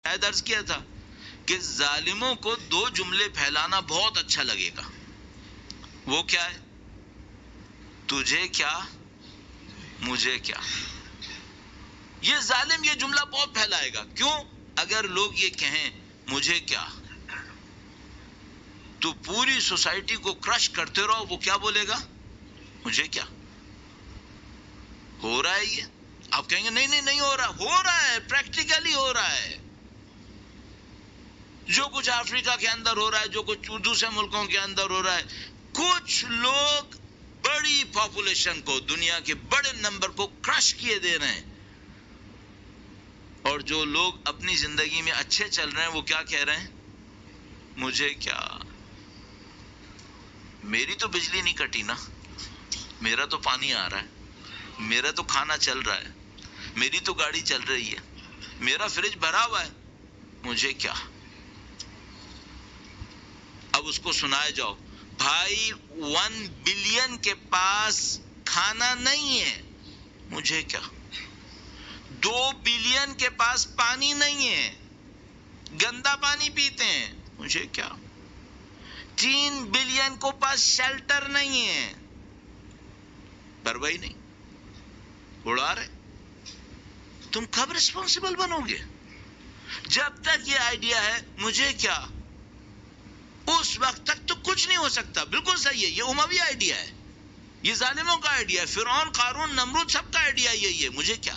عرض کیا تھا کہ ظالموں کو دو جملے پھیلانا بہت اچھا لگے گا. وہ کیا ہے؟ تجھے کیا مجھے کیا. یہ ظالم یہ جملہ بہت پھیلائے گا. کیوں؟ اگر لوگ یہ کہیں مجھے کیا تو پوری سوسائٹی کو کرش کرتے رہو. وہ کیا بولے گا؟ مجھے کیا. ہو رہا ہے یہ؟ آپ کہیں گے نہیں نہیں نہیں ہو رہا. ہو رہا ہے، پریکٹیکلی ہو رہا ہے. جو کچھ افریقہ کے اندر ہو رہا ہے، جو کچھ دوسرے ملکوں کے اندر ہو رہا ہے، کچھ لوگ بڑی پاپولیشن کو، دنیا کے بڑے نمبر کو کرش کیے دے رہے ہیں، اور جو لوگ اپنی زندگی میں اچھے چل رہے ہیں وہ کیا کہہ رہے ہیں؟ مجھے کیا. میری تو بجلی نہیں کٹی نا، میرا تو پانی آ رہا ہے، میرا تو کھانا چل رہا ہے، میری تو گاڑی چل رہی ہے، میرا فریج بھرا ہوا ہے، مجھے کیا. اب اس کو سنائے جاؤ، بھائی 1 بلین کے پاس کھانا نہیں ہے، مجھے کیا. 2 بلین کے پاس پانی نہیں ہے، گندا پانی پیتے ہیں، مجھے کیا. 3 بلین کو پاس شیلٹر نہیں ہے، پرواہی نہیں، اڑا رہے. تم کب رسپانسبل بنو گے؟ جب تک یہ آئیڈیا ہے مجھے کیا، اس وقت تک تو کچھ نہیں ہو سکتا. بالکل صحیح ہے، یہ اموی آئیڈیا ہے، یہ ظالموں کا آئیڈیا ہے، فرعون، قارون، نمرود، سب کا آئیڈیا یہی ہے، مجھے کیا.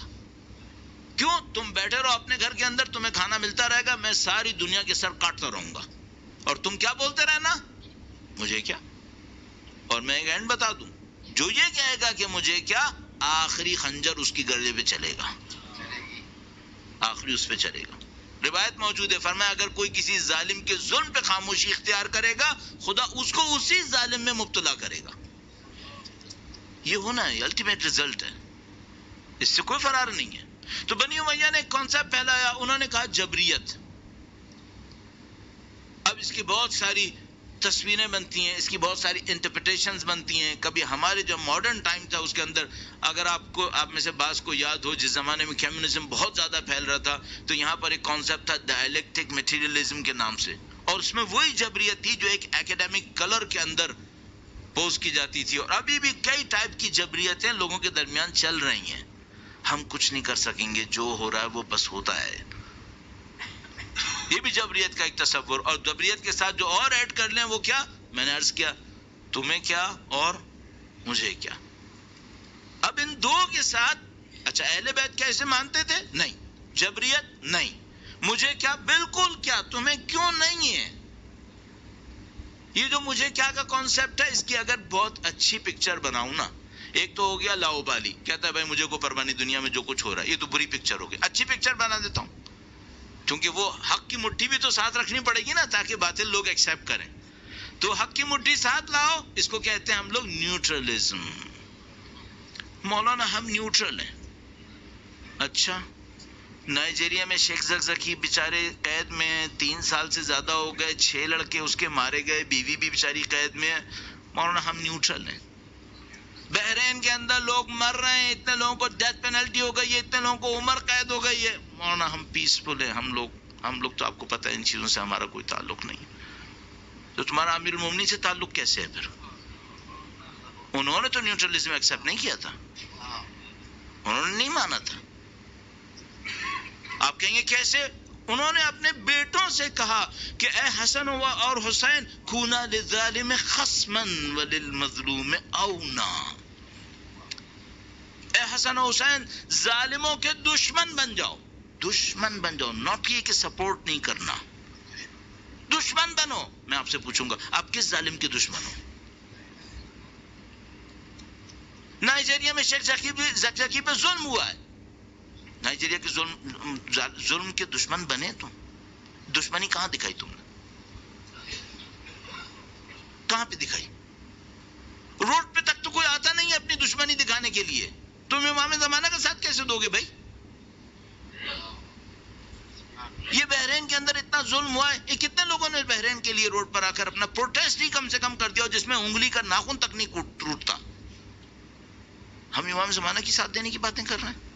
کیوں؟ تم بیٹھے رہو اپنے گھر کے اندر، تمہیں کھانا ملتا رہے گا، میں ساری دنیا کے سر کاٹتا رہوں گا، اور تم کیا بولتے رہنا؟ مجھے کیا. اور میں ایک اینڈ بتا دوں، جو یہ کہے گا کہ مجھے کیا، آخری خنجر اس کی گردے پہ چلے گا، آخری اس پہ چلے گا. روایت موجود ہے، فرمایا اگر کوئی کسی ظالم کے ظلم پہ خاموشی اختیار کرے گا، خدا اس کو اسی ظالم میں مبتلا کرے گا. یہ ہونا ہے، الٹیمیٹ ریزلٹ ہے، اس سے کوئی فرار نہیں ہے. تو بنی امیہ نے ایک کانسیپٹ پھیلایا، انہوں نے کہا جبریت. اب اس کی بہت ساری تصویریں بنتی ہیں، اس کی بہت ساری انٹرپریٹیشنز بنتی ہیں. کبھی ہمارے جو ماڈرن ٹائم تھا اس کے اندر، اگر آپ میں سے بعض کو یاد ہو، جس زمانے میں کمیونزم بہت زیادہ پھیل رہا تھا، تو یہاں پر ایک کانسیپٹ تھا ڈائلیکٹک میٹیریلزم کے نام سے، اور اس میں وہی جبریت تھی جو ایک ایکیڈیمک کلر کے اندر پوز کی جاتی تھی. اور ابھی بھی کئی ٹائپ کی جبریتیں لوگوں کے درمیان چل رہی ہیں. ہم کچھ نہیں کر سکیں گے، جو ہو رہا ہے وہ بس ہوتا ہے. یہ بھی جبریت کا ایک تصور. اور جبریت کے ساتھ جو اور ایڈ کر لیں وہ کیا، میں نے عرض کیا، تمہیں کیا اور مجھے کیا. اب ان دو کے ساتھ، اچھا اہل بیت کیسے مانتے تھے؟ نہیں. جبریت نہیں. مجھے کیا بالکل کیا، تمہیں کیوں نہیں ہے. یہ جو مجھے کیا کا کانسیپٹ ہے، اس کی اگر بہت اچھی پکچر بناؤں نا، ایک تو ہو گیا لاؤبالی، کہتا ہے بھائی مجھے کو پرواہ نہیں دنیا میں جو کچھ ہو رہا ہے. یہ تو بری پکچر ہو گئی. اچھی پکچر بنا دیتا ہوں، کیونکہ وہ حق کی مٹھی بھی تو ساتھ رکھنی پڑے گی نا، تاکہ باطل لوگ ایکسیپٹ کریں. تو حق کی مٹھی ساتھ لاؤ، اس کو کہتے ہیں ہم لوگ نیوٹرلزم. مولانا ہم نیوٹرل ہیں. اچھا، نائجیریا میں شیخ زکزکی بیچارے قید میں 3 سال سے زیادہ ہو گئے، 6 لڑکے اس کے مارے گئے، بیوی بھی بیچاری قید میں ہے. مولانا ہم نیوٹرل ہیں. بحرین کے اندر لوگ مر رہے ہیں، اتنے لوگوں کو ڈیتھ پینلٹی ہو گئی ہے، اتنے لوگوں کو عمر قید ہو گئی ہے. مولانا ہم پیسفل ہیں. ہم لوگ تو آپ کو پتہ ہے ان چیزوں سے ہمارا کوئی تعلق نہیں. تو تمہارا امیر المومنین سے تعلق کیسے ہے پھر؟ انہوں نے تو نیوٹرلزم ایکسیپٹ نہیں کیا تھا، انہوں نے نہیں مانا تھا. آپ کہیں گے کیسے؟ انہوں نے اپنے بیٹوں سے کہا کہ اے حسن اور حسین، کونا للظالم خصما وللمظلوم اونا. اے حسن و حسین، ظالموں کے دشمن بن جاؤ. دشمن بن جاؤ، ناٹ یہ کہ سپورٹ نہیں کرنا. دشمن بنو. میں آپ سے پوچھوں گا آپ کس ظالم کے دشمن ہو؟ نائجیریا میں شیخ زکزکی پہ ظلم ہوا ہے. نائجیریا کے ظلم کے دشمن بنے تم؟ دشمنی کہاں دکھائی تم نے؟ کہاں پہ دکھائی؟ روڈ پہ تک تو کوئی آتا نہیں ہے اپنی دشمنی دکھانے کے لیے. تم امام زمانہ کا ساتھ کیسے دو گے بھائی؟ یہ بحرین کے اندر اتنا ظلم ہوا ہے، یہ کتنے لوگوں نے بحرین کے لیے روڈ پر آ کر اپنا پروٹیسٹ ہی کم سے کم کر دیا، جس میں انگلی کا ناخن تک نہیں ٹوٹتا. ہم امام زمانہ کی ساتھ دینے کی باتیں کر رہے ہیں.